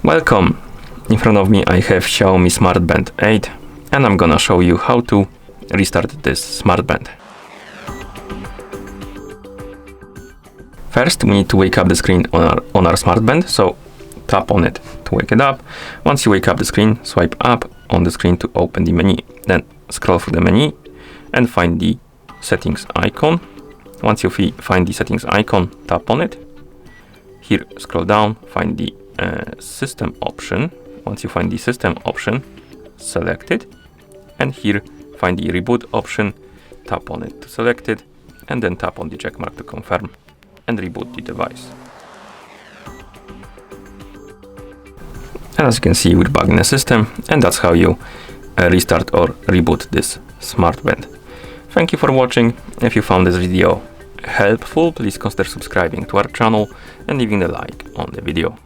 Welcome! In front of me I have XIAOMI Smart Band 8 and I'm gonna show you how to restart this smart band. First we need to wake up the screen on our smart band, so tap on it to wake it up. Once you wake up the screen, swipe up on the screen to open the menu. Then scroll through the menu and find the settings icon. Once you find the settings icon, tap on it. Here scroll down, find the system option. Once you find the system option, select it, and here find the reboot option, tap on it to select it, and then tap on the check mark to confirm and reboot the device. And as you can see, we're back in the system, and that's how you restart or reboot this smart band. Thank you for watching. If you found this video helpful, please consider subscribing to our channel and leaving a like on the video.